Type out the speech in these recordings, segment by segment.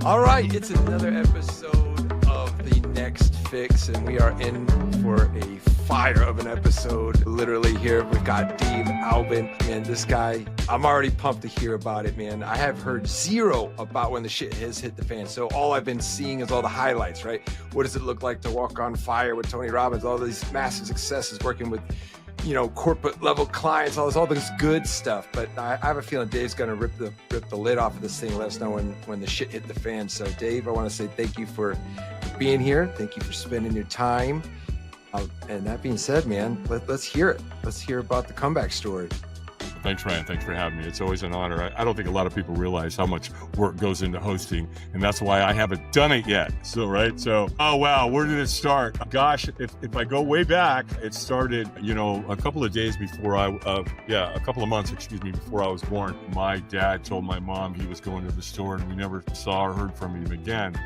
All right, it's another episode of The Next Fix, and we are in for a fire of an episode. Literally here, we've got Dave Albin, and this guy, I'm already pumped to hear about it, man. I have heard zero about when the shit has hit the fan, so all I've been seeing is all the highlights, right? What does it look like to walk on fire with Tony Robbins, all these massive successes working with, you know, corporate level clients, all this good stuff. But I have a feeling Dave's going to rip the lid off of this thing. Let us know when the shit hit the fan. So Dave, I want to say thank you for being here. Thank you for spending your time. And that being said, man, let's hear it. Let's hear about the comeback story. Thanks, Ryan. Thanks for having me. It's always an honor. I don't think a lot of people realize how much work goes into hosting, and that's why I haven't done it yet. So, oh, wow, where did it start? Gosh, if I go way back, it started, a couple of days before a couple of months, before I was born. My dad told my mom he was going to the store, and we never saw or heard from him again.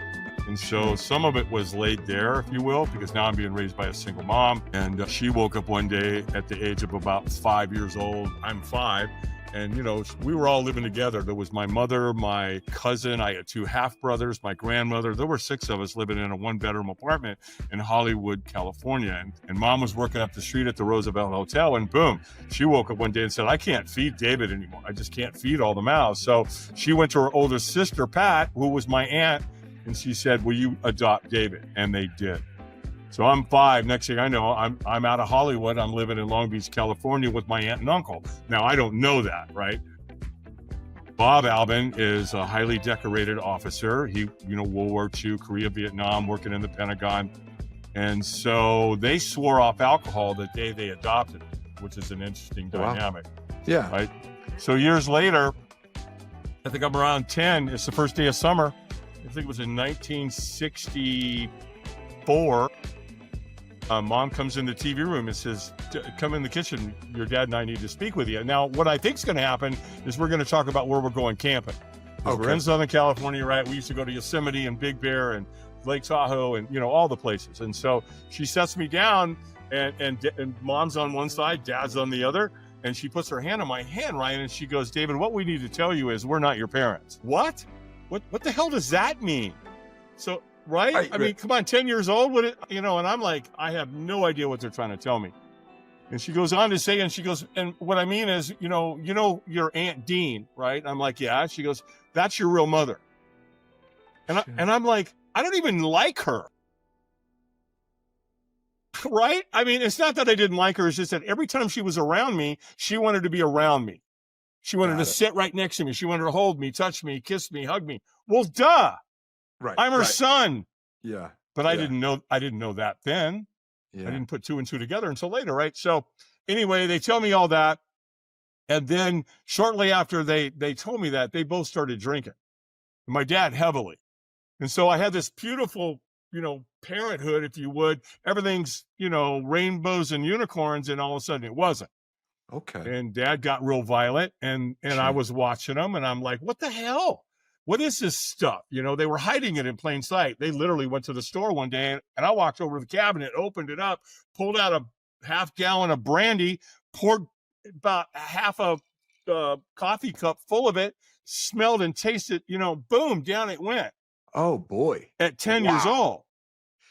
And so some of it was laid there, if you will, because now I'm being raised by a single mom. And she woke up one day at the age of about 5 years old. I'm 5. And, we were all living together. There was my mother, my cousin. I had 2 half-brothers, my grandmother. There were 6 of us living in a 1-bedroom apartment in Hollywood, California. And mom was working up the street at the Roosevelt Hotel. And boom, she woke up one day and said, I can't feed David anymore. I just can't feed all the mouths. So she went to her older sister, Pat, who was my aunt. And she said, will you adopt David? And they did. So I'm 5. Next thing I know, I'm out of Hollywood. I'm living in Long Beach, California with my aunt and uncle. Now, I don't know that, right? Bob Albin is a highly decorated officer. He, World War II, Korea, Vietnam, working in the Pentagon. And so they swore off alcohol the day they adopted him, which is an interesting dynamic. Yeah. Right? So years later, I think I'm around 10. It's the first day of summer. I think it was in 1964. Mom comes in the TV room and says, come in the kitchen. Your dad and I need to speak with you. Now, what I think is going to happen is we're going to talk about where we're going camping. Okay. We're in Southern California, right? We used to go to Yosemite and Big Bear and Lake Tahoe and, all the places. And so she sets me down and mom's on one side, dad's on the other. And she puts her hand on my hand, Ryan, and she goes, David, what we need to tell you is we're not your parents. What? What the hell does that mean? So, right? I mean, come on, 10 years old, and I'm like, I have no idea what they're trying to tell me. And she goes on to say, and she goes, and what I mean is, your Aunt Dean, right? I'm like, yeah. She goes, that's your real mother. And I'm like, I don't even like her. Right? I mean, it's not that I didn't like her. It's just that every time she was around me, she wanted to be around me. She wanted to sit right next to me. She wanted to hold me, touch me, kiss me, hug me. Well, duh. Right. I'm her son. Yeah. But I didn't know that then. Yeah. I didn't put 2 and 2 together until later, right? So anyway, they tell me all that. And then shortly after they told me that, they both started drinking. My dad heavily. And so I had this beautiful, parenthood, if you would. Everything's, rainbows and unicorns, and all of a sudden it wasn't. Okay. And dad got real violent and I was watching them and I'm like, what the hell? What is this stuff? They were hiding it in plain sight. They literally went to the store one day and I walked over to the cabinet, opened it up, pulled out a half gallon of brandy, poured about half a coffee cup full of it, smelled and tasted, boom, down it went. Oh boy. At 10 years old.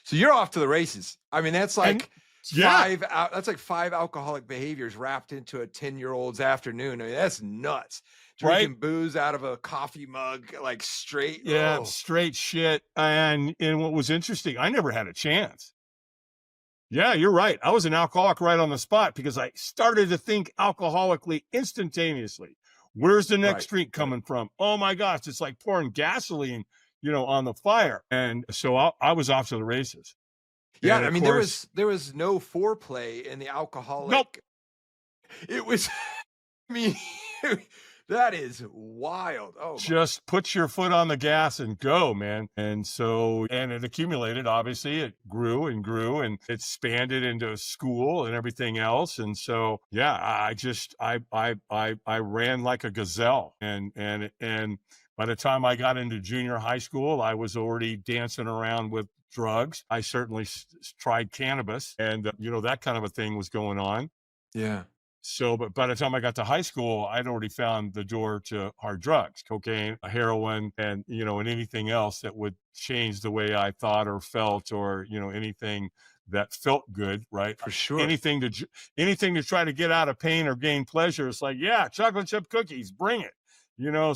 So you're off to the races. I mean, that's like... Yeah. That's like 5 alcoholic behaviors wrapped into a 10-year-old's afternoon. I mean, that's nuts. Drinking booze out of a coffee mug, like straight. Yeah, straight shit. And what was interesting, I never had a chance. Yeah, you're right. I was an alcoholic right on the spot because I started to think alcoholically instantaneously. Where's the next drink coming from? Oh my gosh, it's like pouring gasoline, on the fire. And so I was off to the races. Yeah, I mean, there was no foreplay in the alcoholic. Nope. It was, I mean, that is wild. Oh, just put your foot on the gas and go, man. And so, and it accumulated, obviously it grew and grew and it expanded into school and everything else. And so, yeah, I ran like a gazelle and by the time I got into junior high school, I was already dancing around with drugs. I certainly tried cannabis and, that kind of a thing was going on. Yeah. So, but by the time I got to high school, I'd already found the door to hard drugs, cocaine, heroin, and, and anything else that would change the way I thought or felt, or, anything that felt good, right? For sure. Anything to try to get out of pain or gain pleasure. It's like, yeah, chocolate chip cookies, bring it,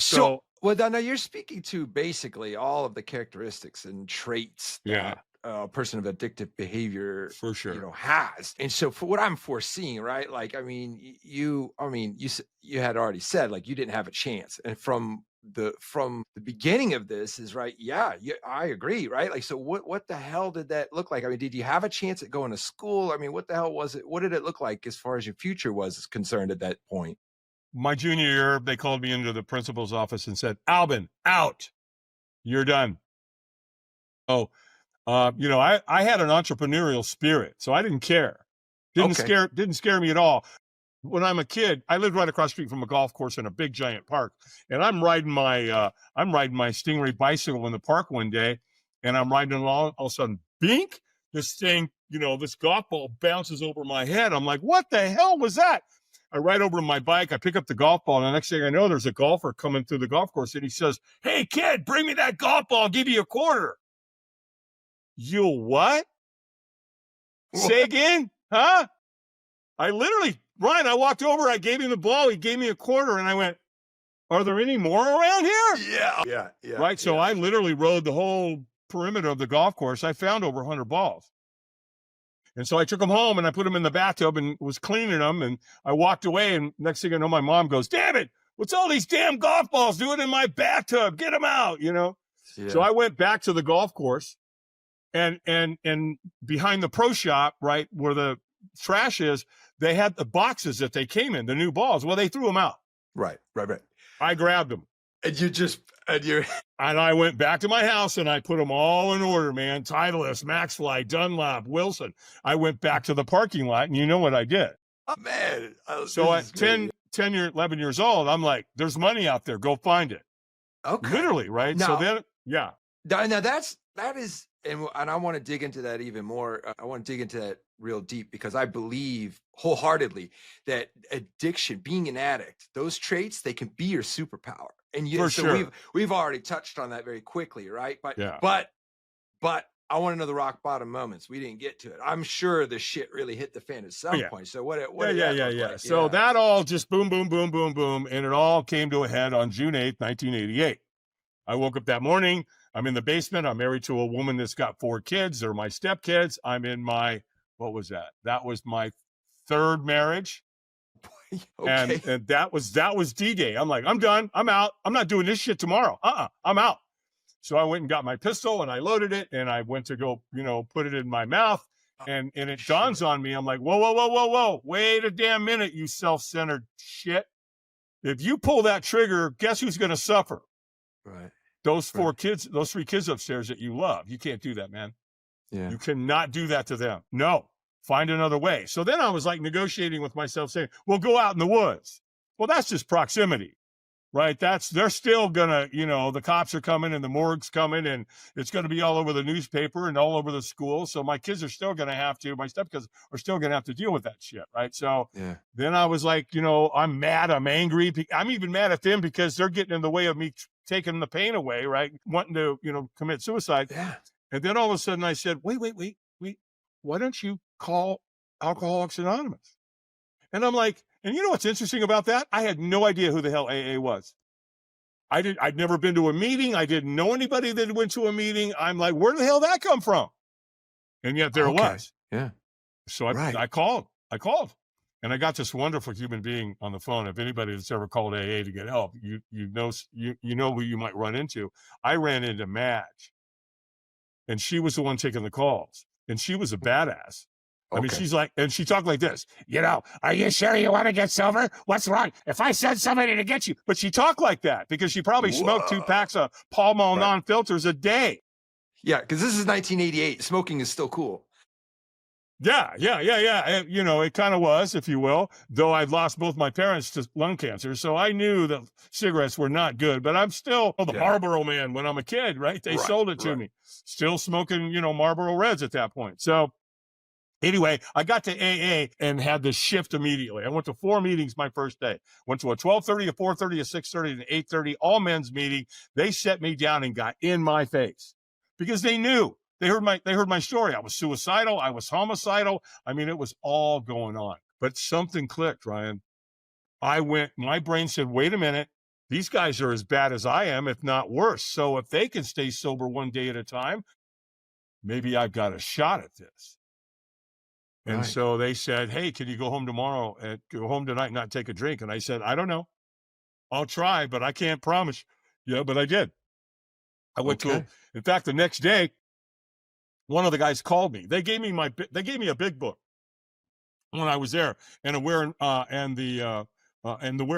so well, now you're speaking to basically all of the characteristics and traits that a person of addictive behavior, for sure, has. And so for what I'm foreseeing, right? Like, you had already said, like, you didn't have a chance. And from the beginning of this is right. Yeah, I agree. Right. Like, so what the hell did that look like? I mean, did you have a chance at going to school? I mean, what the hell was it? What did it look like as far as your future was concerned at that point? My junior year, they called me into the principal's office and said, Albin, out, you're done. Oh, I had an entrepreneurial spirit, so I didn't care. Didn't scare me at all. When I'm a kid, I lived right across the street from a golf course in a big giant park, and I'm riding my Stingray bicycle in the park one day, and I'm riding along. All of a sudden, bink! This thing, this golf ball bounces over my head. I'm like, what the hell was that? I ride over to my bike. I pick up the golf ball, and the next thing I know, there's a golfer coming through the golf course, and he says, "Hey, kid, bring me that golf ball. I'll give you a quarter." You what? Say again? Huh? I walked over, I gave him the ball, he gave me a quarter, and I went, are there any more around here? Yeah. Right? So I literally rode the whole perimeter of the golf course. I found over 100 balls. And so I took them home, and I put them in the bathtub and was cleaning them, and I walked away, and next thing I know, my mom goes, damn it, what's all these damn golf balls doing in my bathtub? Get them out, Yeah. So I went back to the golf course. And behind the pro shop, right where the trash is, they had the boxes that they came in, the new balls. Well, they threw them out. Right. I grabbed them. And I went back to my house and I put them all in order, man. Titleist, Maxfly, Dunlop, Wilson. I went back to the parking lot, and you know what I did? Oh, man. So at 11 years old, I'm like, there's money out there. Go find it. Okay. Literally, right? Now, so then, yeah. Now that is, and I want to dig into that even more. I want to dig into that real deep, because I believe wholeheartedly that addiction, being an addict, those traits, they can be your superpower. And we've already touched on that very quickly, right? But I want to know the rock bottom moments. We didn't get to it. I'm sure the shit really hit the fan at some point. So what did that look like? So that all just boom, boom, boom, boom, boom, and it all came to a head on June 8th, 1988. I woke up that morning. I'm in the basement. I'm married to a woman that's got 4 kids. They're my stepkids. I'm in my, what was that? That was my 3rd marriage. Okay. And that was D-Day. I'm like, I'm done. I'm out. I'm not doing this shit tomorrow. I'm out. So I went and got my pistol and I loaded it, and I went to go, put it in my mouth. And it dawns on me. I'm like, whoa. Wait a damn minute, you self-centered shit. If you pull that trigger, guess who's going to suffer? Right. Those 4 kids, those 3 kids upstairs that you love. You can't do that, man. Yeah. You cannot do that to them. No, find another way. So then I was like negotiating with myself, saying, well, go out in the woods. Well, that's just proximity, right? They're still gonna, the cops are coming and the morgue's coming, and it's going to be all over the newspaper and all over the school. So my kids are still going to have to, my stepkids are still going to have to deal with that shit, right? So then I was like, I'm mad, I'm angry. I'm even mad at them because they're getting in the way of me taking the pain away, right? Wanting to, commit suicide. Yeah. And then all of a sudden I said, wait. Why don't you call Alcoholics Anonymous? And I'm like, and you know what's interesting about that? I had no idea who the hell AA was. I'd never been to a meeting. I didn't know anybody that went to a meeting. I'm like, where the hell did that come from? And yet there it was. Yeah. So I called. And I got this wonderful human being on the phone. If anybody that's ever called AA to get help, you know who you might run into. I ran into Madge, and she was the one taking the calls, and she was a badass. Okay. I mean, she's like, and she talked like this, are you sure you want to get sober? What's wrong? If I send somebody to get you, but she talked like that because she probably smoked 2 packs of Pall Mall non-filters a day. Yeah. Cause this is 1988. Smoking is still cool. Yeah. It kind of was, if you will, though I'd lost both my parents to lung cancer. So I knew that cigarettes were not good, but I'm still the Marlboro man when I'm a kid, right? They sold it to me. Still smoking, Marlboro Reds at that point. So Anyway, I got to AA and had the shift immediately. I went to 4 meetings my first day. Went to a 12:30, a 4:30, a 6:30, and 8:30, all men's meeting. They set me down and got in my face because they knew. They heard my story. I was suicidal. I was homicidal. I mean, it was all going on. But something clicked, Ryan. My brain said, wait a minute. These guys are as bad as I am, if not worse. So if they can stay sober one day at a time, maybe I've got a shot at this. And so they said, hey, can you go home tomorrow and go home tonight and not take a drink? And I said, I don't know. I'll try, but I can't promise. Yeah, but I did. I went to, in fact, the next day, one of the guys called me. They gave me a big book when I was there, and the Where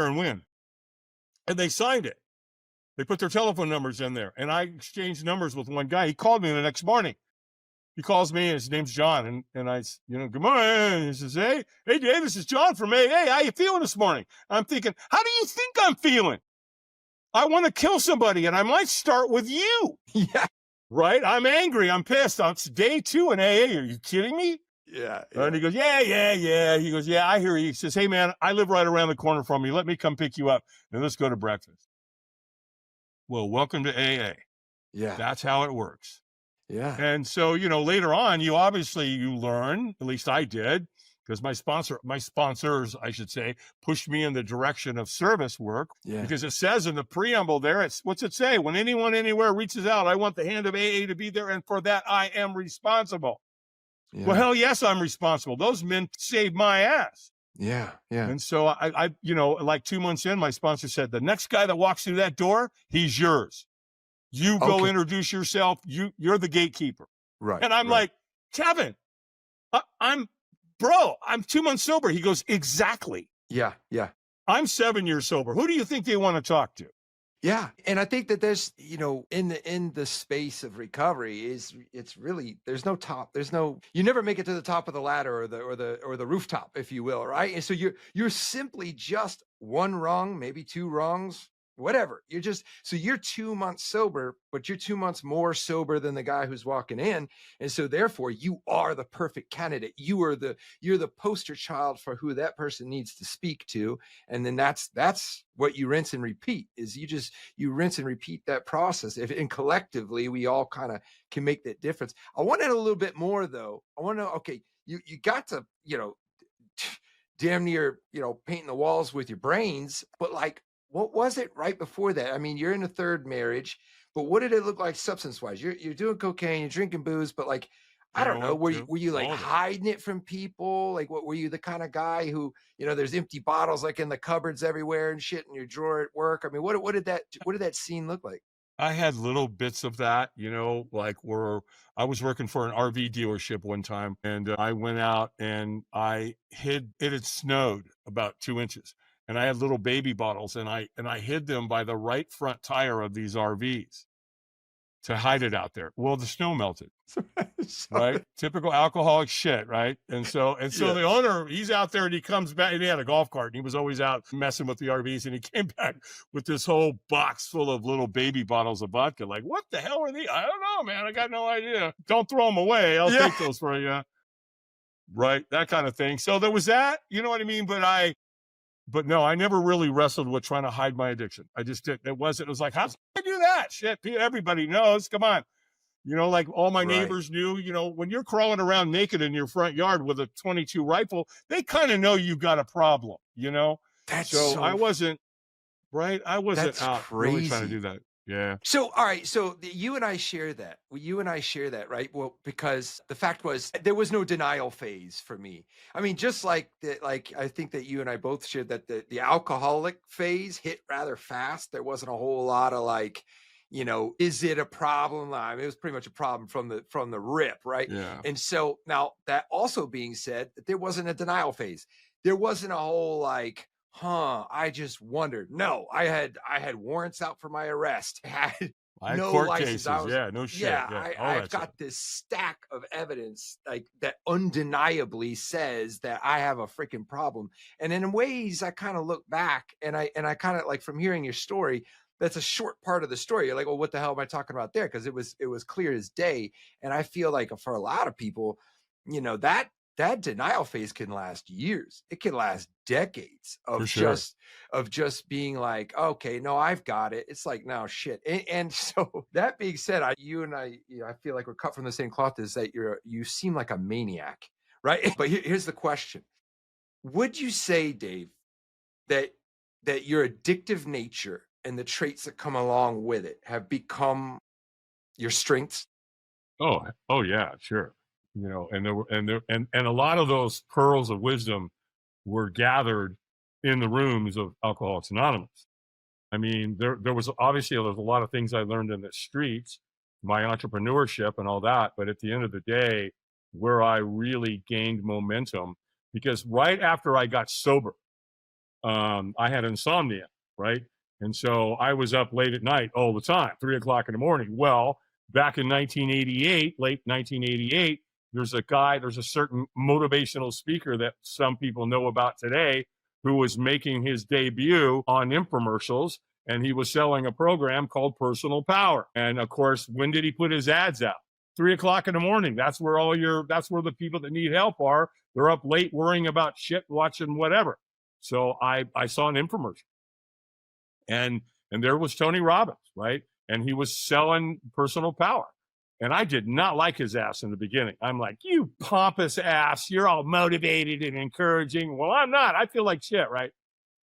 and When. And they signed it. They put their telephone numbers in there. And I exchanged numbers with one guy. He called me the next morning. He calls me, and his name's John. And I, good morning. He says, hey, Dave, this is John from AA. How you feeling this morning? I'm thinking, how do you think I'm feeling? I want to kill somebody, and I might start with you. Yeah. Right? I'm angry. I'm pissed. It's day 2 in AA. Are you kidding me? Yeah. And he goes, yeah. He goes, yeah, I hear you. He says, hey, man, I live right around the corner from you. Let me come pick you up, and let's go to breakfast. Well, welcome to AA. Yeah. That's how it works. Yeah. And so, later on, you learn, at least I did, because my sponsors, I should say, pushed me in the direction of service work. Yeah. Because it says in the preamble there, what's it say? When anyone anywhere reaches out, I want the hand of AA to be there. And for that, I am responsible. Yeah. Well, hell yes, I'm responsible. Those men saved my ass. Yeah. Yeah. And so I like 2 months in, my sponsor said, the next guy that walks through that door, he's yours. You go introduce yourself. You're the gatekeeper. Right. And I'm like, Kevin, I'm 2 months sober. He goes, exactly. Yeah. Yeah. I'm 7 years sober. Who do you think they want to talk to? Yeah. And I think that there's, in the space of recovery it's really, there's no top, you never make it to the top of the ladder or the rooftop, if you will. Right. And so you're simply just one wrong, maybe 2 wrongs, whatever. You're 2 months sober, but you're 2 months more sober than the guy who's walking in. And so therefore you are the perfect candidate. You're the poster child for who that person needs to speak to. And then that's what you rinse and repeat is you rinse and repeat that process. And collectively we all kind of can make that difference. I want to know a little bit more though. I want to know, okay, you got to, damn near, painting the walls with your brains, but like, what was it right before that? I mean, you're in a 3rd marriage, but what did it look like substance-wise? You're doing cocaine, you're drinking booze, but like, I don't know. Were you like hiding it from people? Like, what were you the kind of guy who, there's empty bottles like in the cupboards everywhere and shit in your drawer at work? I mean, what did that scene look like? I had little bits of that, like I was working for an RV dealership one time, and I went out and it had snowed about 2 inches. And I had little baby bottles, and I hid them by the right front tire of these RVs to hide it out there. Well, the snow melted, right? Typical alcoholic shit, right? And so the owner, he's out there and he comes back, and he had a golf cart, and he was always out messing with the RVs, and he came back with this whole box full of little baby bottles of vodka. Like, what the hell are these? I don't know, man. I got no idea. Don't throw them away. I'll take those for you. Right? That kind of thing. So there was that, you know what I mean? But no, I never really wrestled with trying to hide my addiction. I just did. It was like, how did I do that? Shit, everybody knows. Come on. Like all my neighbors knew, when you're crawling around naked in your front yard with a 22 rifle, they kind of know you've got a problem, I wasn't, right? I wasn't out really trying to do that. Yeah. So, all right. So you and I share that. Right? Well, because the fact was there was no denial phase for me. I mean, just like I think that you and I both shared that the alcoholic phase hit rather fast. There wasn't a whole lot of like, is it a problem? I mean, it was pretty much a problem from the rip. Right. Yeah. And so now that also being said, that there wasn't a denial phase. There wasn't a whole like, I just wondered. No, I had warrants out for my arrest. I had no court license. Cases. No shit. Yeah, I've got this stack of evidence like that undeniably says that I have a freaking problem. And in ways I kind of look back and I kind of like from hearing your story, that's a short part of the story. You're like, well, what the hell am I talking about there? Because it was clear as day. And I feel like for a lot of people, that that denial phase can last years. It can last decades For of sure. just being like, okay, no, I've got it. It's like, no shit. And so that being said, you and I, I feel like we're cut from the same cloth, is that you seem like a maniac, right? But here's the question. Would you say, Dave, that your addictive nature and the traits that come along with it have become your strengths? Oh yeah, sure. And a lot of those pearls of wisdom were gathered in the rooms of Alcoholics Anonymous. I mean, there was obviously there's a lot of things I learned in the streets, my entrepreneurship and all that. But at the end of the day, where I really gained momentum, because right after I got sober, I had insomnia, right? And so I was up late at night all the time, 3 o'clock in the morning. Well, back in 1988, late 1988, there's a certain motivational speaker that some people know about today who was making his debut on infomercials, and he was selling a program called Personal Power. And of course, when did he put his ads out? 3 o'clock in the morning. That's where the people that need help are. They're up late worrying about shit, watching whatever. So I saw an infomercial, and there was Tony Robbins, right? And he was selling Personal Power. And I did not like his ass in the beginning. I'm like, you pompous ass, you're all motivated and encouraging. Well, I'm not. I feel like shit, right?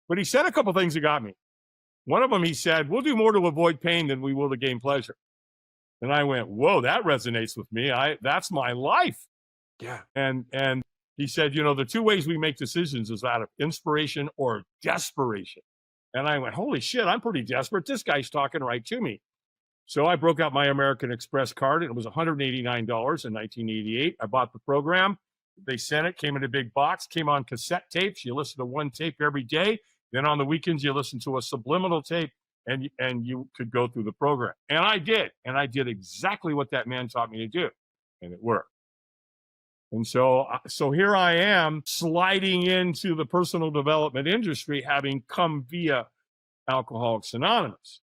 But he said a couple things that got me. One of them, he said, we'll do more to avoid pain than we will to gain pleasure. And I went, whoa, that resonates with me. That's my life. Yeah. And he said, the two ways we make decisions is out of inspiration or desperation. And I went, holy shit, I'm pretty desperate. This guy's talking right to me. So I broke out my American Express card, and it was $189 in 1988. I bought the program. They sent it, came in a big box, came on cassette tapes. You listen to one tape every day. Then on the weekends, you listen to a subliminal tape, and you could go through the program. And I did. And I did exactly what that man taught me to do. And it worked. And so here I am sliding into the personal development industry, having come via Alcoholics Anonymous.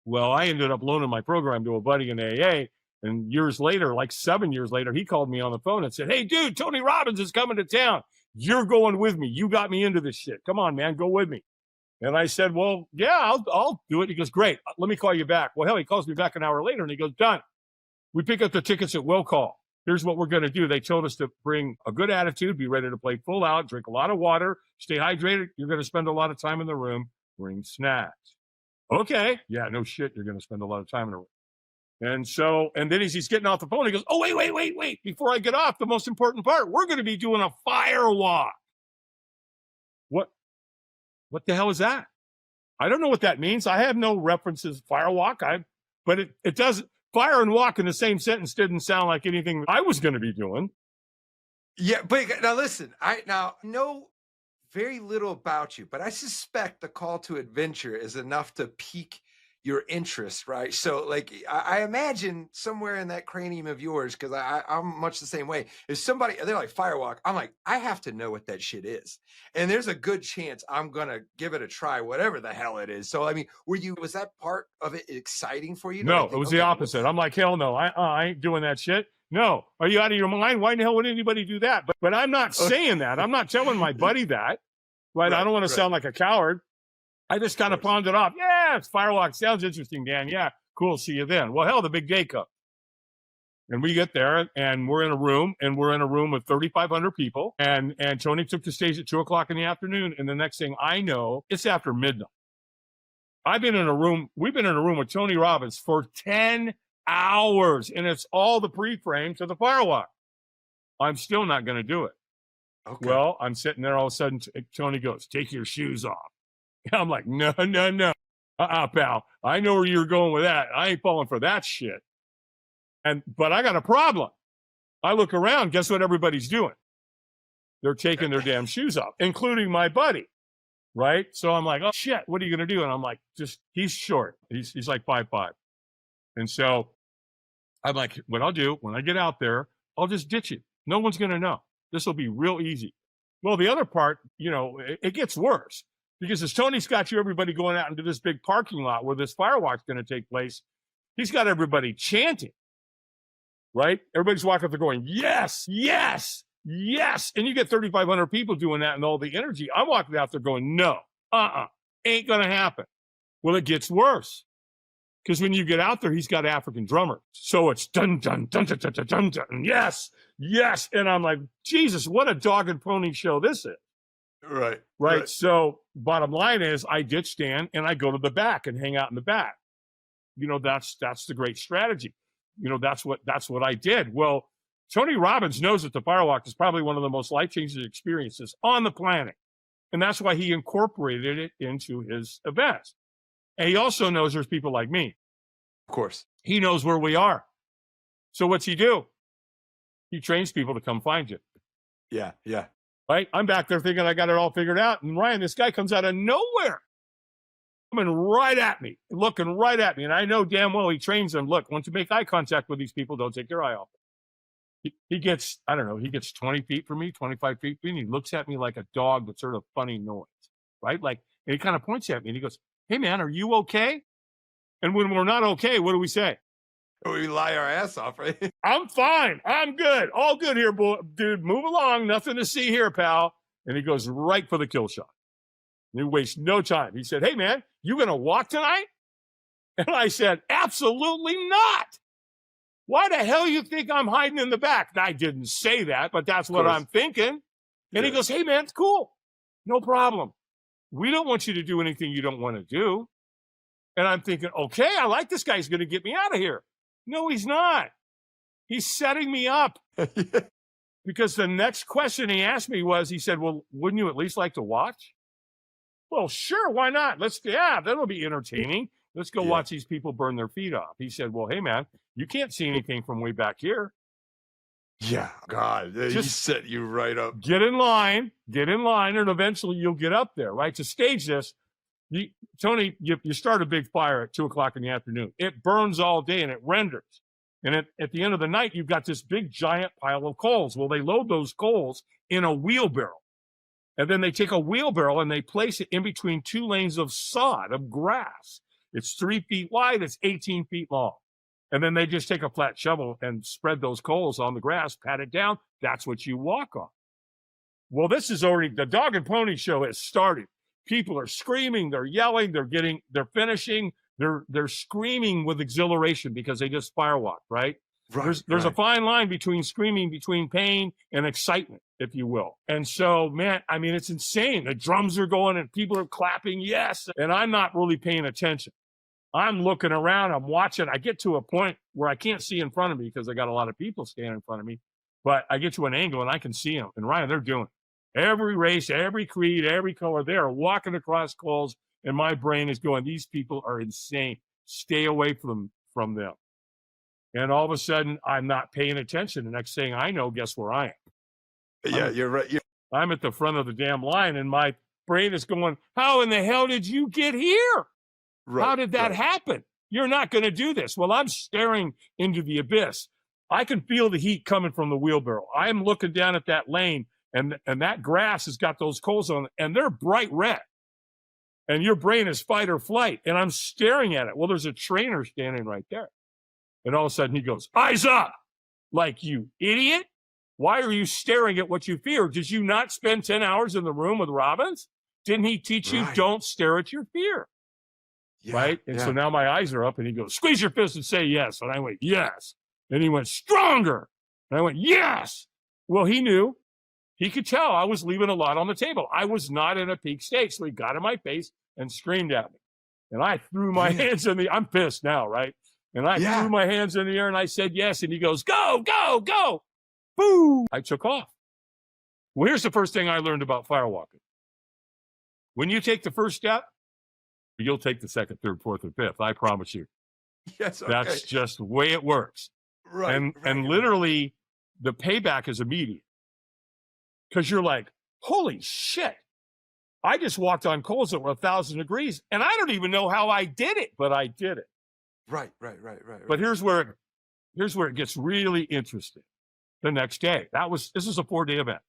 Well, I ended up loaning my program to a buddy in AA. And years later, like 7 years later, he called me on the phone and said, hey, dude, Tony Robbins is coming to town. You're going with me. You got me into this shit. Come on, man, go with me. And I said, well, yeah, I'll do it. He goes, great. Let me call you back. Well, hell, he calls me back an hour later and he goes, done. We pick up the tickets at will call. Here's what we're going to do. They told us to bring a good attitude, be ready to play full out, drink a lot of water, stay hydrated. You're going to spend a lot of time in the room, bring snacks. Okay. Yeah, no shit. You're going to spend a lot of time in the room. And then as he's getting off the phone, he goes, oh, wait. Before I get off, the most important part, we're going to be doing a firewalk. What the hell is that? I don't know what that means. I have no references firewalk. But it doesn't, fire and walk in the same sentence didn't sound like anything I was going to be doing. Yeah, but now listen, I know very little about you, but I suspect the call to adventure is enough to pique your interest, right? So like, I imagine somewhere in that cranium of yours, because I'm much the same way, is somebody, they're like firewalk. I'm like, I have to know what that shit is. And there's a good chance I'm going to give it a try, whatever the hell it is. So, I mean, was that part of it exciting for you? No, it was the opposite. I'm like, hell no, I ain't doing that shit. No. Are you out of your mind? Why the hell would anybody do that? But I'm not saying that. I'm not telling my buddy that. Right? I don't want to sound like a coward. I just kind of pawned it off. Yeah, it's Firewalk. Sounds interesting, Dan. Yeah, cool. See you then. Well, hell, the big day comes. And we get there, and we're in a room, with 3,500 people. And Tony took the stage at 2 o'clock in the afternoon. And the next thing I know, it's after midnight. We've been in a room with Tony Robbins for 10 hours, and it's all the pre-frame to the Firewalk. I'm still not going to do it. Okay. Well, I'm sitting there, all of a sudden, Tony goes, take your shoes off. And I'm like, no. Pal. I know where you're going with that. I ain't falling for that shit. But I got a problem. I look around, guess what everybody's doing? They're taking their damn shoes off, including my buddy. Right? So I'm like, oh shit, what are you going to do? And I'm like, he's short. He's like 5'5". And so I'm like, what I'll do when I get out there, I'll just ditch it. No one's going to know. This will be real easy. Well, the other part, it gets worse. Because as Tony's got everybody going out into this big parking lot where this firewalk's going to take place, he's got everybody chanting, right? Everybody's walking up there going, yes, yes. yes. And you get 3,500 people doing that and all the energy. I'm walking out there going, no, ain't going to happen. Well, it gets worse. Because when you get out there, he's got African drummers. So it's dun, dun, dun, dun, dun, dun, dun, dun. Yes, yes. And I'm like, Jesus, what a dog and pony show this is. Right. So bottom line is I ditch Stan and I go to the back and hang out in the back. That's the great strategy. That's what I did. Well, Tony Robbins knows that the Firewalk is probably one of the most life-changing experiences on the planet. And that's why he incorporated it into his events. And he also knows there's people like me. Of course. He knows where we are. So what's he do? He trains people to come find you. Yeah. Right? I'm back there thinking I got it all figured out. And Ryan, this guy comes out of nowhere, coming right at me, looking right at me. And I know damn well he trains them. Look, once you make eye contact with these people, don't take your eye off. He gets, I don't know, he gets 20 feet from me, 25 feet from me. And he looks at me like a dog that's heard a funny noise, right? Like, and he kind of points at me and he goes, hey, man, are you okay? And when we're not okay, what do we say? We lie our ass off, right? I'm fine. I'm good. All good here, boy. Dude, move along. Nothing to see here, pal. And he goes right for the kill shot. And he wastes no time. He said, hey, man, you going to walk tonight? And I said, absolutely not. Why the hell you think I'm hiding in the back? And I didn't say that, but that's what I'm thinking. And he goes, hey, man, it's cool. No problem. We don't want you to do anything you don't want to do. And I'm thinking, okay, I like this guy. He's going to get me out of here. No, he's not. He's setting me up. Because the next question he asked me was, he said, well, wouldn't you at least like to watch? Well, sure, why not? That'll be entertaining. Let's go watch these people burn their feet off. He said, well, hey, man, you can't see anything from way back here. Yeah, God, he set you right up. Get in line, and eventually you'll get up there, right? To stage this, Tony, you start a big fire at 2:00 in the afternoon. It burns all day and it renders. And at the end of the night, you've got this big giant pile of coals. Well, they load those coals in a wheelbarrow. And then they take a wheelbarrow and they place it in between two lanes of sod, of grass. It's 3 feet wide, it's 18 feet long. And then they just take a flat shovel and spread those coals on the grass, pat it down. That's what you walk on. Well, this is already, the dog and pony show has started. People are screaming, they're yelling, they're finishing, they're screaming with exhilaration because they just firewalked, right? There's a fine line between screaming, between pain and excitement, if you will. And so, man, I mean, it's insane. The drums are going and people are clapping, yes. And I'm not really paying attention. I'm looking around, I'm watching. I get to a point where I can't see in front of me because I got a lot of people standing in front of me. But I get to an angle and I can see them. And Ryan, they're doing it. Every race, every creed, every color, they are walking across coals. And my brain is going, these people are insane. Stay away from them. And all of a sudden, I'm not paying attention. The next thing I know, guess where I am? Yeah, you're right. I'm at the front of the damn line, and my brain is going, how in the hell did you get here? How did that happen? You're not going to do this. Well, I'm staring into the abyss. I can feel the heat coming from the wheelbarrow. I'm looking down at that lane, and that grass has got those coals on it, and they're bright red. And your brain is fight or flight, and I'm staring at it. Well, there's a trainer standing right there. And all of a sudden he goes, eyes up, like, you idiot. Why are you staring at what you fear? Did you not spend 10 hours in the room with Robbins? Didn't he teach you don't stare at your fear? Yeah, right? And so now my eyes are up and he goes, squeeze your fist and say yes. And I went, yes. And he went, stronger. And I went, yes. Well, he knew. He could tell I was leaving a lot on the table. I was not in a peak state. So he got in my face and screamed at me. And I threw my hands in the, I'm pissed now, right? And I threw my hands in the air and I said yes. And he goes, go, go, go. Boom. I took off. Well, here's the first thing I learned about firewalking. When you take the first step, you'll take the second, third, fourth, and fifth. I promise you. Yes, okay. That's just the way it works. Right. And literally, the payback is immediate. Because you're like, holy shit. I just walked on coals that were 1,000 degrees, and I don't even know how I did it, but I did it. Right. But here's where it gets really interesting. The next day, this is a 4-day event.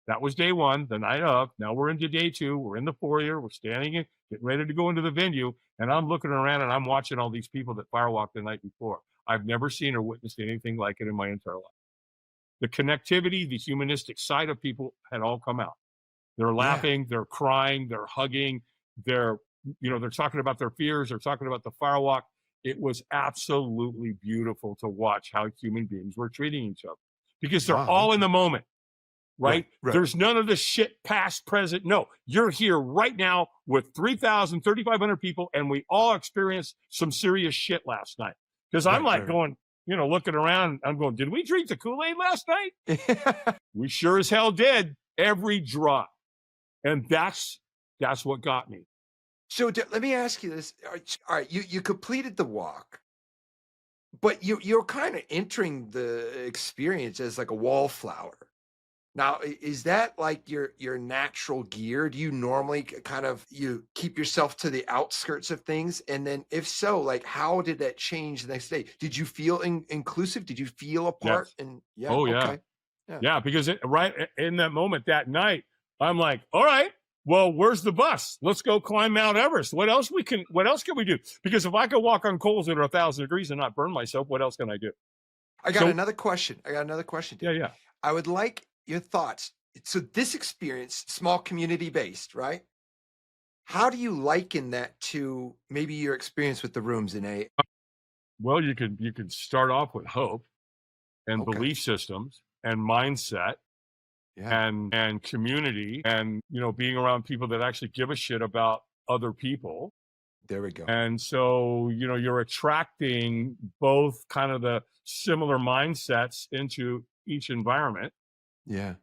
That was day one, the night of. Now we're into day two. We're in the foyer. We're standing in, getting ready to go into the venue. And I'm looking around and I'm watching all these people that firewalked the night before. I've never seen or witnessed anything like it in my entire life. the connectivity, the humanistic side of people had all come out. They're laughing, they're crying, they're hugging, they're talking about their fears, they're talking about the Firewalk. It was absolutely beautiful to watch how human beings were treating each other because they're all in the moment, right? There's none of the shit past, present. No, you're here right now with 3,000, 3,500 people, and we all experienced some serious shit last night. Because I'm going, looking around, I'm going, did we drink the Kool-Aid last night? We sure as hell did, every drop. And that's what got me. So let me ask you this. All right, you completed the walk, but you're kind of entering the experience as like a wallflower. Now, is that like your natural gear? Do you normally you keep yourself to the outskirts of things? And then if so, like how did that change the next day? Did you feel inclusive? Did you feel a part? Yes. And Yeah, because right in that moment that night, I'm like, all right, well, where's the bus? Let's go climb Mount Everest. What else can we do? Because if I could walk on coals that are 1,000 degrees and not burn myself, what else can I do? I got another question. Dave. Yeah. I would like your thoughts. So this experience, small community based, right? How do you liken that to maybe your experience with the rooms in A? Well, you could start off with hope and belief systems and mindset. And community and, being around people that actually give a shit about other people. There we go. And so, you're attracting both kind of the similar mindsets into each environment. Yeah.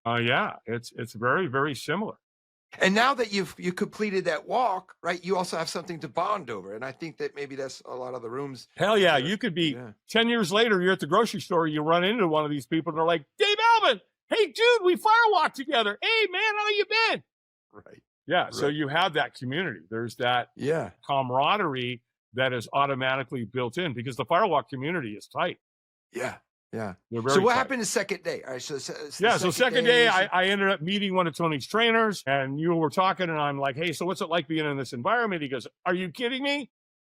It's very, very similar. And now that you completed that walk, right, you also have something to bond over. And I think that maybe that's a lot of the rooms. Hell yeah. You could be 10 years later, you're at the grocery store, you run into one of these people and they're like, Dave Albin, hey, dude, we firewalked together. Hey, man, how you been? Right. Yeah. Right. So you have that community. There's that camaraderie that is automatically built in because the Firewalk community is tight. Yeah. Yeah. So what happened the second day? All right. So second day, I ended up meeting one of Tony's trainers and you were talking and I'm like, hey, so what's it like being in this environment? He goes, are you kidding me?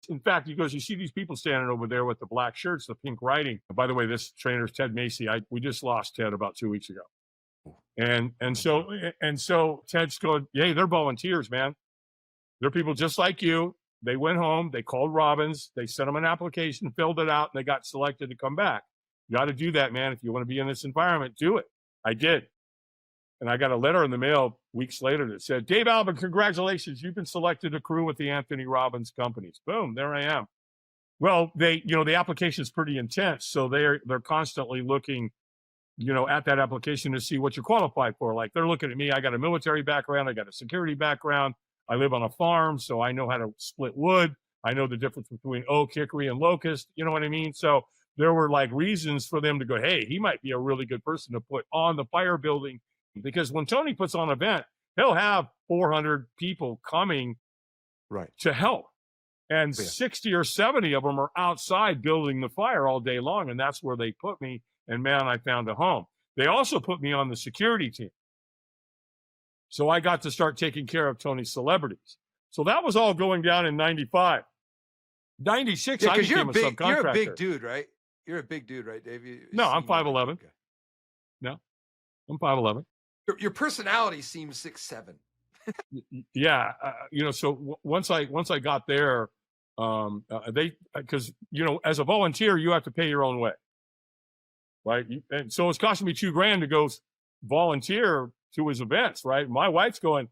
In fact, he goes, you see these people standing over there with the black shirts, the pink writing. By the way, this trainer's Ted Macy. We just lost Ted about 2 weeks ago. And so Ted's going, hey, they're volunteers, man. They're people just like you. They went home, they called Robbins, they sent them an application, filled it out, and they got selected to come back. You got to do that, man. If you want to be in this environment, do it. I did. And I got a letter in the mail weeks later that said, Dave Albin, congratulations. You've been selected to crew with the Anthony Robbins companies. Boom, there I am. Well, the application is pretty intense. So they're constantly looking, at that application to see what you're qualified for. Like they're looking at me. I got a military background. I got a security background. I live on a farm, so I know how to split wood. I know the difference between oak, hickory, and locust. You know what I mean? So there were like reasons for them to go, hey, he might be a really good person to put on the fire building. Because when Tony puts on an event, he'll have 400 people coming to help. And 60 or 70 of them are outside building the fire all day long. And that's where they put me. And man, I found a home. They also put me on the security team. So I got to start taking care of Tony's celebrities. So that was all going down in 95. 96, I became a subcontractor. You're a big dude, right? You're a big dude, right, Dave? No, I'm 5'11". No, I'm 5'11". Your personality seems 6'7". Yeah, so once I got there, because as a volunteer you have to pay your own way, right? And so it's costing me $2,000 to go volunteer to his events, right? My wife's going,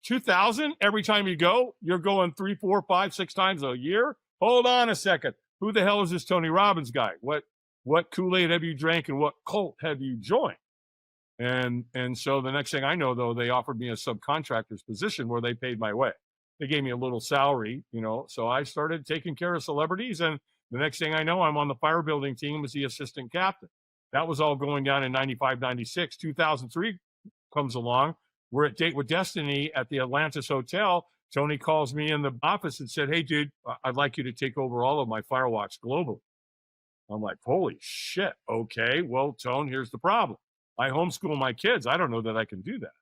2,000 every time you go. You're going 3, 4, 5, 6 times a year. Hold on a second. Who the hell is this Tony Robbins guy? What Kool-Aid have you drank and what cult have you joined? And so the next thing I know, though, they offered me a subcontractor's position where they paid my way. They gave me a little salary, so I started taking care of celebrities. And the next thing I know, I'm on the fire building team as the assistant captain. That was all going down in 95, 96. 2003 comes along. We're at Date with Destiny at the Atlantis Hotel. Tony calls me in the office and said, hey, dude, I'd like you to take over all of my Firewalks globally. I'm like, holy shit. Okay, well, Tone, here's the problem. I homeschool my kids. I don't know that I can do that.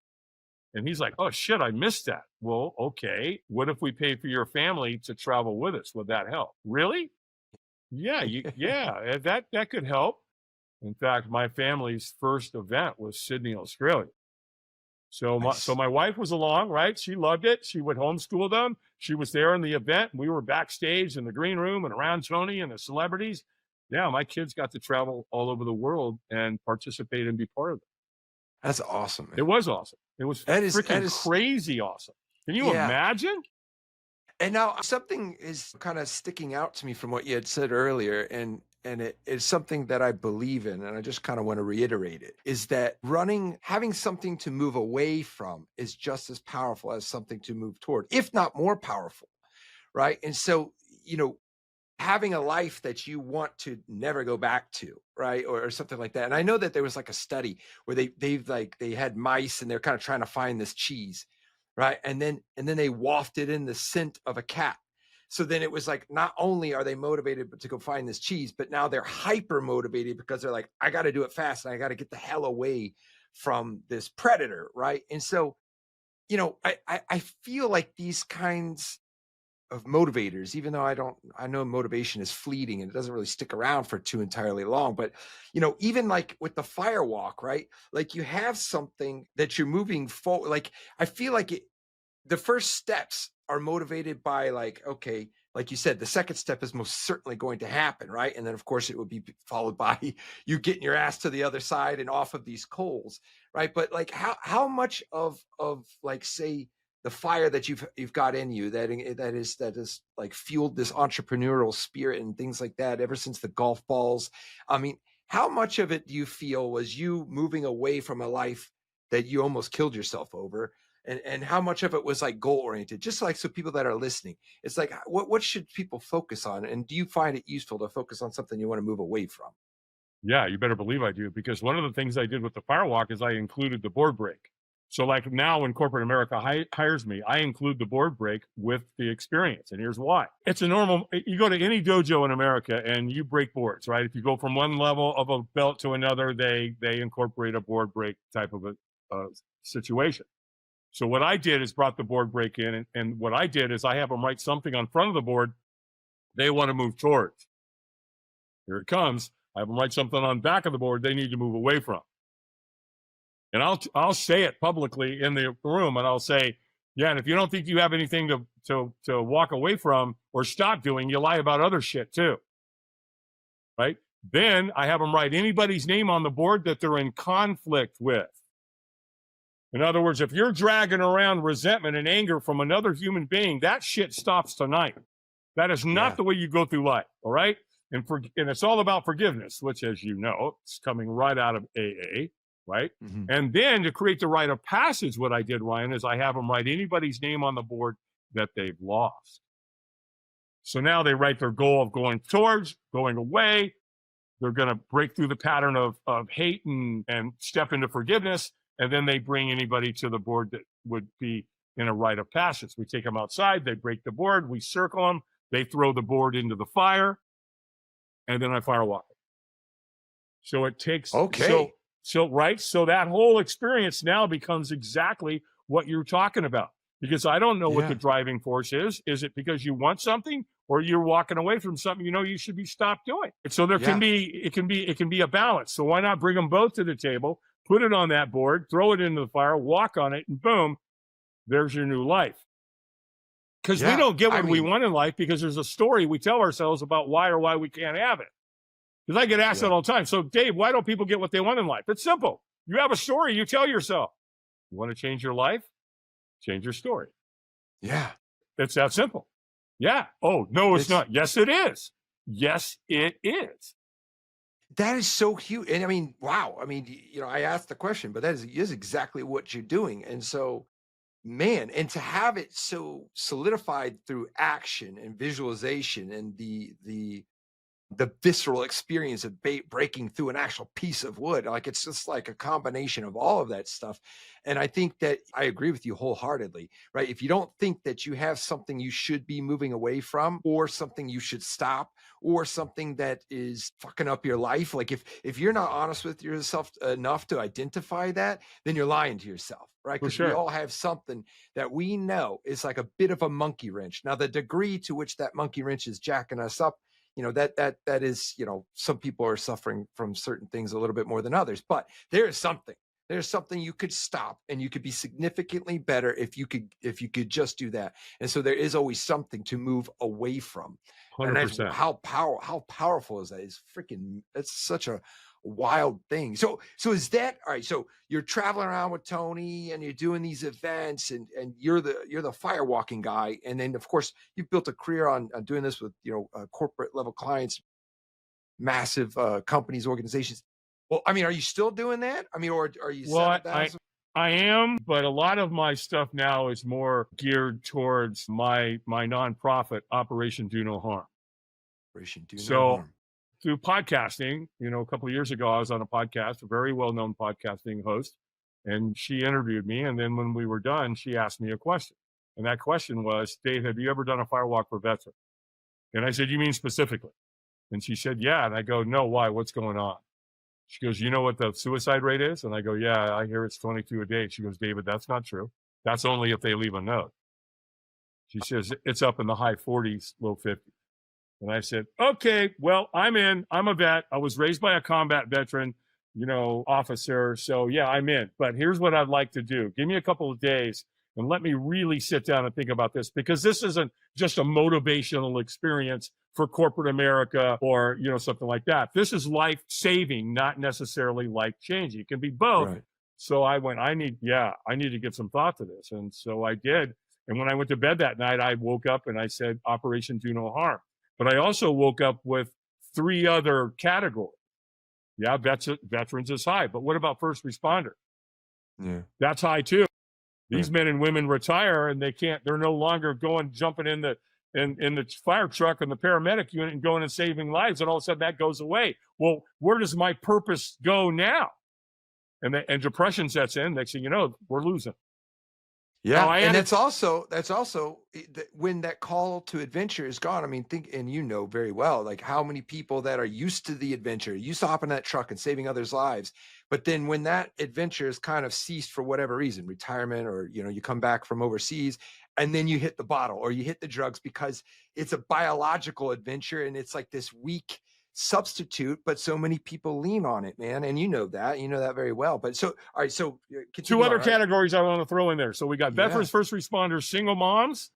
And he's like, oh, shit, I missed that. Well, okay. What if we pay for your family to travel with us? Would that help? Really? Yeah, that could help. In fact, my family's first event was Sydney, Australia. So my wife was along, right? She loved it. She would homeschool them. She was there in the event. We were backstage in the green room and around Tony and the celebrities. Yeah, my kids got to travel all over the world and participate and be part of it. That's awesome, man. It was awesome. It was freaking crazy awesome. Can you imagine? And now something is kind of sticking out to me from what you had said earlier, and it is something that I believe in, and I just kind of want to reiterate it, is that having something to move away from is just as powerful as something to move toward, if not more powerful, right? And so, having a life that you want to never go back to, right? Or something like that. And I know that there was like a study where they had mice and they're kind of trying to find this cheese, right? And then they wafted in the scent of a cat. So then it was like, not only are they motivated to go find this cheese, but now they're hyper motivated because they're like, I got to do it fast and I got to get the hell away from this predator, right? And so, I feel like these kinds of motivators, even though I know motivation is fleeting and it doesn't really stick around for too entirely long, but even like with the Firewalk, right? Like you have something that you're moving forward. Like I feel like the first steps are motivated by like, okay, like you said, the second step is most certainly going to happen, right? And then of course it would be followed by you getting your ass to the other side and off of these coals, right? But like how much of like, say, the fire that you've got in you that is like fueled this entrepreneurial spirit and things like that ever since the golf balls. I mean, how much of it do you feel was you moving away from a life that you almost killed yourself over? And how much of it was like goal oriented? Just like, so people that are listening, it's like, what should people focus on? And do you find it useful to focus on something you want to move away from? Yeah, you better believe I do, because one of the things I did with the Firewalk is I included the board break. So like now when corporate America hires me, I include the board break with the experience. And here's why. It's a normal, you go to any dojo in America and you break boards, right? If you go from one level of a belt to another, they incorporate a board break type of a situation. So what I did is brought the board break in, and what I did is I have them write something on front of the board they want to move towards. Here it comes. I have them write something on back of the board they need to move away from. And I'll say it publicly in the room, and I'll say, yeah, and if you don't think you have anything to walk away from or stop doing, you lie about other shit too, right? Then I have them write anybody's name on the board that they're in conflict with. In other words, if you're dragging around resentment and anger from another human being, that shit stops tonight. That is not the way you go through life, all right? And it's all about forgiveness, which, as you know, it's coming right out of AA, right? Mm-hmm. And then to create the rite of passage, what I did, Ryan, is I have them write anybody's name on the board that they've lost. So now they write their goal of going towards, going away. They're going to break through the pattern of hate and step into forgiveness. And then they bring anybody to the board that would be in a rite of passage. We take them outside, they break the board, we circle them, they throw the board into the fire, and then I firewalk it. So it takes, okay. So that whole experience now becomes exactly what you're talking about. Because I don't know what the driving force is. Is it because you want something, or you're walking away from something you should be stopped doing? So there can be a balance. So why not bring them both to the table? Put it on that board, throw it into the fire, walk on it, and boom, there's your new life. Because we don't get what we want in life because there's a story we tell ourselves about why we can't have it. Because I get asked that all the time. So, Dave, why don't people get what they want in life? It's simple. You have a story you tell yourself. You want to change your life? Change your story. Yeah. It's that simple. Yeah. Oh, no, it's not. Yes, it is. Yes, it is. That is so huge. And I mean, wow. I mean, I asked the question, but that is exactly what you're doing. And so, man, and to have it so solidified through action and visualization and the visceral experience of breaking through an actual piece of wood, like it's just like a combination of all of that stuff. And I think that I agree with you wholeheartedly, right? If you don't think that you have something you should be moving away from, or something you should stop, or something that is fucking up your life, like if you're not honest with yourself enough to identify that, then you're lying to yourself, right? Because we all have something that we know is like a bit of a monkey wrench. Now, the degree to which that monkey wrench is jacking us up, that is, some people are suffering from certain things a little bit more than others, but there's something you could stop, and you could be significantly better if you could just do that. And so there is always something to move away from. And that's 100%. how powerful is that? That's such a wild thing. So is that all right? So you're traveling around with Tony, and you're doing these events, and you're the firewalking guy. And then of course you've built a career on doing this with, corporate level clients, massive companies, organizations. Well, I mean, are you still doing that? I mean, or are you? Well, I am, but a lot of my stuff now is more geared towards my nonprofit, Operation Do No Harm. Operation Do No Harm. Through podcasting, a couple of years ago, I was on a podcast, a very well-known podcasting host, and she interviewed me. And then when we were done, she asked me a question. And that question was, Dave, have you ever done a firewalk for veterans? And I said, you mean specifically? And she said, yeah. And I go, no, why? What's going on? She goes, you know what the suicide rate is? And I go, yeah, I hear it's 22 a day. She goes, David, that's not true. That's only if they leave a note. She says, it's up in the high 40s, low 50s. And I said, okay, well, I'm in. I'm a vet. I was raised by a combat veteran, officer. So yeah, I'm in. But here's what I'd like to do. Give me a couple of days and let me really sit down and think about this, because this isn't just a motivational experience for corporate America or, something like that. This is life-saving, not necessarily life-changing. It can be both. Right. So I went, I need to give some thought to this. And so I did. And when I went to bed that night, I woke up and I said, Operation Do No Harm. But I also woke up with 3 other categories. Yeah, veterans is high. But what about first responder? Yeah, that's high too. These men and women retire, and they're no longer jumping in the fire truck and the paramedic unit and going and saving lives, and all of a sudden that goes away. Well, where does my purpose go now? And depression sets in. Next thing you know, we're losing. Yeah, and that's also when that call to adventure is gone. I mean, and very well, like how many people that are used to the adventure, used to hopping that truck and saving others' lives. But then when that adventure is kind of ceased for whatever reason, retirement, or, you come back from overseas, and then you hit the bottle or you hit the drugs because it's a biological adventure and it's like this weak substitute, but so many people lean on it, man. And you know that very well. But so, all right. So 2 other categories I want to throw in there. So we got veterans, first responders, single moms,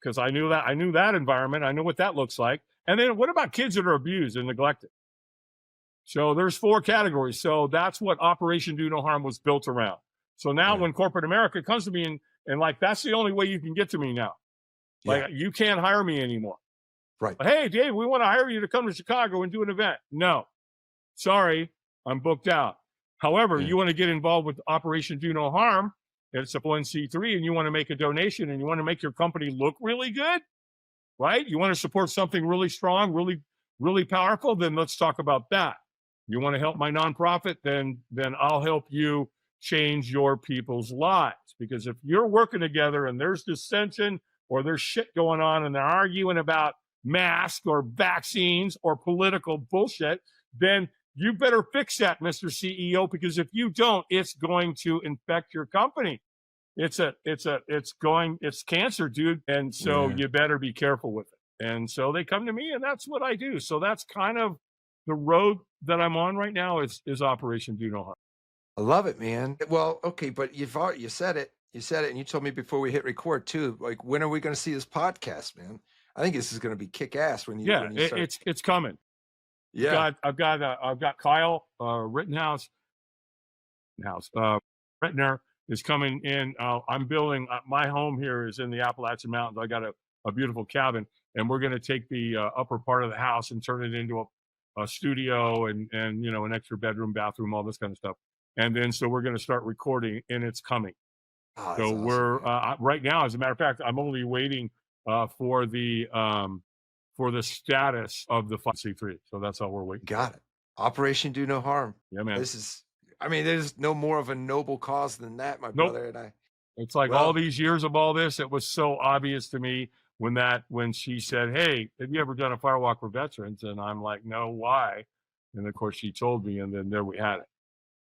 because I knew that environment. I know what that looks like. And then what about kids that are abused and neglected? So there's 4 categories. So that's what Operation Do No Harm was built around. So now when corporate America comes to me and like, that's the only way you can get to me now. Like you can't hire me anymore. Right. Hey, Dave, we want to hire you to come to Chicago and do an event. No, sorry, I'm booked out. However, you want to get involved with Operation Do No Harm. It's a 501c3, and you want to make a donation, and you want to make your company look really good, right? You want to support something really strong, really, really powerful. Then let's talk about that. You want to help my nonprofit? Then I'll help you change your people's lives. Because if you're working together and there's dissension or there's shit going on and they're arguing about masks or vaccines or political bullshit, then you better fix that, Mr. CEO, because if you don't, it's going to infect your company. It's cancer, dude. And so you better be careful with it. And so they come to me, and that's what I do. So that's kind of the road that I'm on right now is Operation Do No Harm. I love it, man. Well, okay, but you said it, and you told me before we hit record too. Like, when are we going to see this podcast, man? I think this is going to Kick-Ass when you start. It's coming. Yeah, I've got Kyle Rittenhouse. Rittner is coming in. I'm building my home here is in the Appalachian Mountains. I got a beautiful cabin, and we're going to take the upper part of the house and turn it into a studio and an extra bedroom, bathroom, all this kind of stuff. And then so we're going to start recording, and it's coming. So awesome, we're right now, as a matter of fact, I'm only waiting for the status of the 5C3. So that's how we're waiting. Got it. Operation Do No Harm. Yeah, man. There's no more of a noble cause than that, my brother. And it's like all these years of all this, it was so obvious to me when she said, hey, have you ever done a Firewalk for veterans? And I'm like, no, why? And of course she told me, and then there we had it.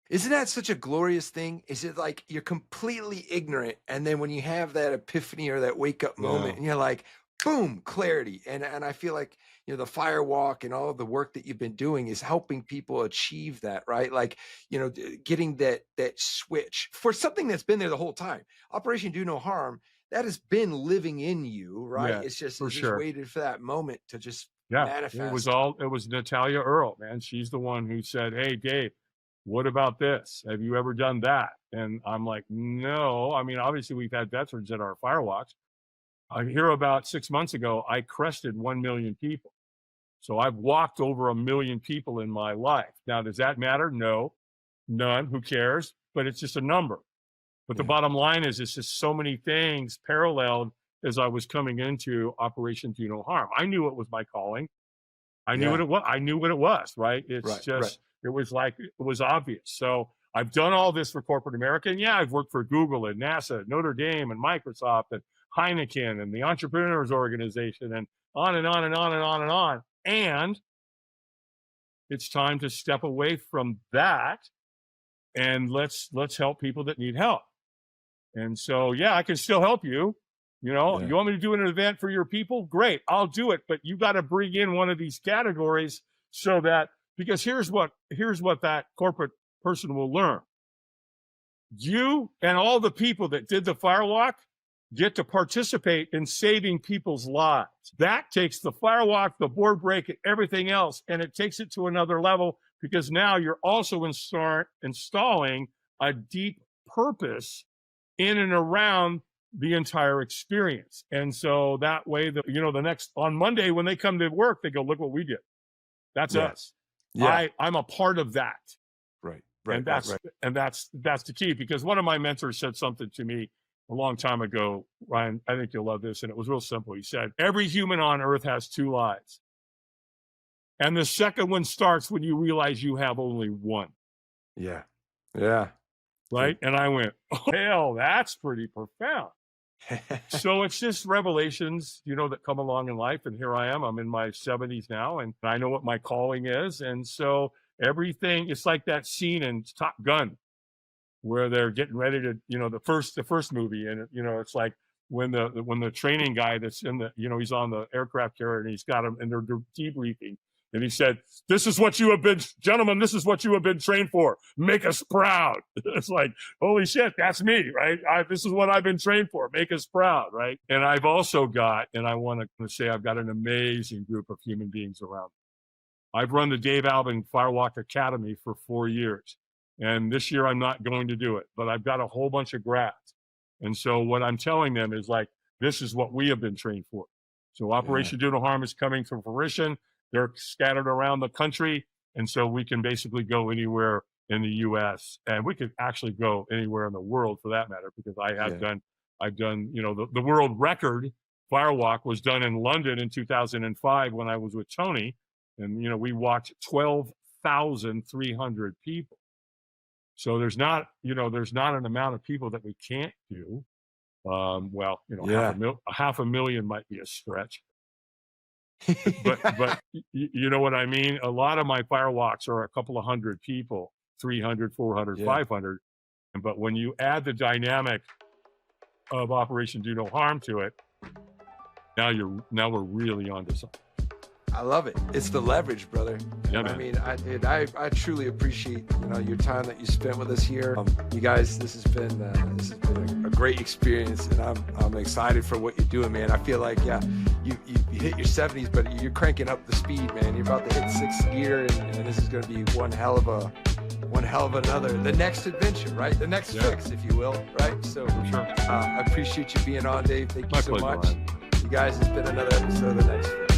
Isn't that such a glorious thing? Is it like you're completely ignorant, and then when you have that epiphany or that wake up moment, and you're like, boom, clarity. And I feel like, you know, the Firewalk and all of the work that you've been doing is helping people achieve that, right? Like, you know, getting that switch for something that's been there the whole time. Operation Do No Harm, that has been living in you, right? Yeah, it's just sure. waited for that moment to just Yeah, manifest. it was Natalia Earl, man. She's the one who said, "Hey, Dave, what about this? Have you ever done that?" And I'm like, no. I mean, obviously we've had veterans at our Firewalks. I hear about 6 months ago, I crested 1 million people. So I've walked over 1 million people in my life. Now, does that matter? No, none. Who cares? But it's just a number. But the bottom line is, it's just so many things paralleled as I was coming into Operation Do No Harm. I knew it was my calling. I knew what it was. I knew what it was, right? It's it was like, it was obvious. So I've done all this for corporate America. And yeah, I've worked for Google and NASA, Notre Dame and Microsoft and Heineken and the Entrepreneurs Organization and on and on and on and on and on. And it's time to step away from that and let's help people that need help. And so, yeah, I can still help you. You know, you want me to do an event for your people? Great, I'll do it. But you got to bring in one of these categories so that, because here's what that corporate person will learn. You and all the people that did the Firewalk get to participate in saving people's lives. That takes the Firewalk, the board break, and everything else, and it takes it to another level, because now you're also installing a deep purpose in and around the entire experience. And so that way, on Monday when they come to work, they go, look what we did. That's us. Yeah. I'm a part of that. Right. And that's the key, because one of my mentors said something to me a long time ago, Ryan, I think you'll love this. And it was real simple. He said, every human on earth has 2 lives. And the second one starts when you realize you have only one. Yeah. Yeah. Right. And I went, oh, hell, that's pretty profound. So it's just revelations, that come along in life. And here I am, I'm in my 70s now, and I know what my calling is. And so everything, it's like that scene in Top Gun where they're getting ready to, the first movie. And, it's like when the training guy that's in the, he's on the aircraft carrier and he's got him and they're debriefing. And he said, this is what you have been trained for. Make us proud. It's like, holy shit, that's me, right? This is what I've been trained for. Make us proud, right? And I've also got, and I want to say, I've got an amazing group of human beings around me. I've run the Dave Albin Firewalk Academy for 4 years. And this year I'm not going to do it, but I've got a whole bunch of grads. And so what I'm telling them is like, this is what we have been trained for. So Operation Do No Harm is coming to fruition. They're scattered around the country. And so we can basically go anywhere in the US, and we could actually go anywhere in the world for that matter, because I've done, the world record Firewalk was done in London in 2005 when I was with Tony. And, we walked 12,300 people. So there's not an amount of people that we can't do. Half a million might be a stretch. but you know what I mean? A lot of my Firewalks are a couple of hundred people, 300, 400, 500. But when you add the dynamic of Operation Do No Harm to it, now we're really onto something. I love it. It's the leverage, brother. Yeah, man. I mean, I truly appreciate your time that you spent with us here. You guys, this has been a great experience, and I'm excited for what you're doing, man. I feel like you hit your 70s, but you're cranking up the speed, man. You're about to hit 6th gear, and this is going to be one hell of another, the next adventure, right? The next fix, if you will, right? So for sure. I appreciate you being on, Dave. Thank you so much. Ryan. You guys, it's been another episode of The Next Fix.